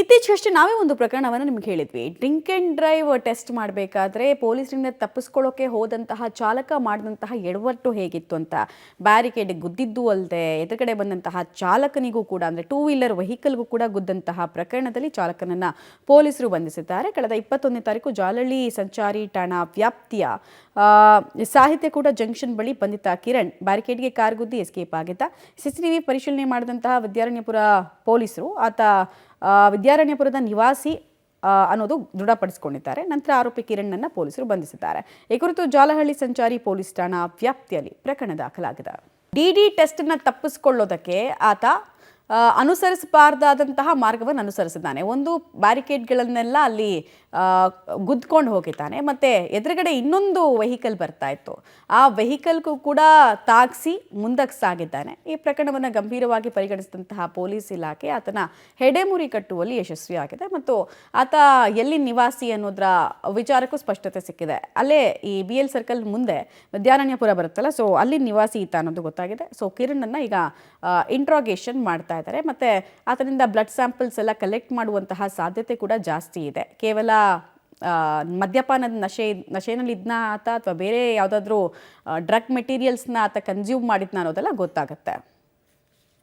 ಇತ್ತೀಚೆಗಷ್ಟೇ ನಾವೇ ಒಂದು ಪ್ರಕರಣವನ್ನು ನಿಮ್ಗೆ ಹೇಳಿದ್ವಿ. ಡ್ರಿಂಕ್ ಆ್ಯಂಡ್ ಡ್ರೈವ್ ಟೆಸ್ಟ್ ಮಾಡಬೇಕಾದ್ರೆ ಪೊಲೀಸರಿಂದ ತಪ್ಪಿಸ್ಕೊಳ್ಳೋಕೆ ಹೋದಂತಹ ಚಾಲಕ ಮಾಡಿದಂತಹ ಎಡವಟ್ಟು ಹೇಗಿತ್ತು ಅಂತ. ಬ್ಯಾರಿಕೇಡ್ಗೆ ಗುದ್ದಿದ್ದು ಅಲ್ಲದೆ ಎದುರುಗಡೆ ಬಂದಂತಹ ಚಾಲಕನಿಗೂ ಕೂಡ ಅಂದರೆ ಟೂ ವೀಲರ್ ವೆಹಿಕಲ್ಗೂ ಕೂಡ ಗುದ್ದಂತಹ ಪ್ರಕರಣದಲ್ಲಿ ಚಾಲಕನನ್ನು ಪೊಲೀಸರು ಬಂಧಿಸಿದ್ದಾರೆ. ಕಳೆದ 21ನೇ ತಾರೀಕು ಜಾಲಹಳ್ಳಿ ಸಂಚಾರಿ ಠಾಣಾ ವ್ಯಾಪ್ತಿಯ ಸಾಹಿತ್ಯ ಕೂಡ ಜಂಕ್ಷನ್ ಬಳಿ ಬಂಧಿತ ಕಿರಣ್ ಬ್ಯಾರಿಕೇಡ್ಗೆ ಕಾರ್ ಗುದ್ದಿ ಎಸ್ಕೇಪ್ ಆಗಿದ್ದ. CCTV ಪರಿಶೀಲನೆ ಮಾಡಿದಂತಹ ವಿದ್ಯಾರಣ್ಯಪುರ ಪೊಲೀಸರು ಆತ ವಿದ್ಯಾರಣ್ಯಪುರದ ನಿವಾಸಿ ಅನ್ನೋದು ದೃಢಪಡಿಸಿಕೊಂಡಿದ್ದಾರೆ. ನಂತರ ಆರೋಪಿ ಕಿರಣ್ನನ್ನು ಪೊಲೀಸರು ಬಂಧಿಸಿದ್ದಾರೆ. ಈ ಕುರಿತು ಜಾಲಹಳ್ಳಿ ಸಂಚಾರಿ ಪೊಲೀಸ್ ಠಾಣಾ ವ್ಯಾಪ್ತಿಯಲ್ಲಿ ಪ್ರಕರಣ ದಾಖಲಾಗಿದೆ. ಡಿ ಟೆಸ್ಟ್ನ ತಪ್ಪಿಸಿಕೊಳ್ಳೋದಕ್ಕೆ ಆತ ಅನುಸರಿಸಬಾರ್ದಾದಂತಹ ಮಾರ್ಗವನ್ನು ಅನುಸರಿಸಿದ್ದಾನೆ. ಒಂದು ಬ್ಯಾರಿಕೇಡ್ಗಳನ್ನೆಲ್ಲ ಅಲ್ಲಿ ಗುದ್ಕೊಂಡು ಹೋಗಿದ್ದಾನೆ. ಮತ್ತು ಎದುರುಗಡೆ ಇನ್ನೊಂದು ವೆಹಿಕಲ್ ಬರ್ತಾ ಇತ್ತು, ಆ ವೆಹಿಕಲ್ಗೂ ಕೂಡ ತಾಗಿಸಿ ಮುಂದಕ್ಕೆ ಸಾಗಿದ್ದಾನೆ. ಈ ಪ್ರಕರಣವನ್ನು ಗಂಭೀರವಾಗಿ ಪರಿಗಣಿಸಿದಂತಹ ಪೊಲೀಸ್ ಇಲಾಖೆ ಆತನ ಹೆಡೆಮುರಿ ಕಟ್ಟುವಲ್ಲಿ ಯಶಸ್ವಿಯಾಗಿದೆ ಮತ್ತು ಆತ ಎಲ್ಲಿ ನಿವಾಸಿ ಅನ್ನೋದರ ವಿಚಾರಕ್ಕೂ ಸ್ಪಷ್ಟತೆ ಸಿಕ್ಕಿದೆ. ಅಲ್ಲೇ ಈ BL ಸರ್ಕಲ್ ಮುಂದೆ ವಿದ್ಯಾರಣ್ಯಪುರ ಬರುತ್ತಲ್ಲ, ಸೊ ಅಲ್ಲಿ ನಿವಾಸಿ ಈತ ಅನ್ನೋದು ಗೊತ್ತಾಗಿದೆ. ಸೊ ಕಿರಣನ್ನು ಈಗ ಇಂಟ್ರಾಗೇಷನ್ ಮಾಡ್ತಾ ಇದ್ದಾರೆ. ಮತ್ತು ಆತನಿಂದ ಬ್ಲಡ್ ಸ್ಯಾಂಪಲ್ಸ್ ಎಲ್ಲ ಕಲೆಕ್ಟ್ ಮಾಡುವಂತಹ ಸಾಧ್ಯತೆ ಕೂಡ ಜಾಸ್ತಿ ಇದೆ. ಕೇವಲ ಮದ್ಯಪಾನದ ನಶೆನಲ್ಲಿ ಇದ್ನ ಆತ ಅಥವಾ ಬೇರೆ ಯಾವುದಾದ್ರೂ ಡ್ರಗ್ ಮೆಟೀರಿಯಲ್ಸ್ನ ಆತ ಕನ್ಸ್ಯೂಮ್ ಮಾಡಿದ್ನ ಅನ್ನೋದೆಲ್ಲ ಗೊತ್ತಾಗುತ್ತೆ.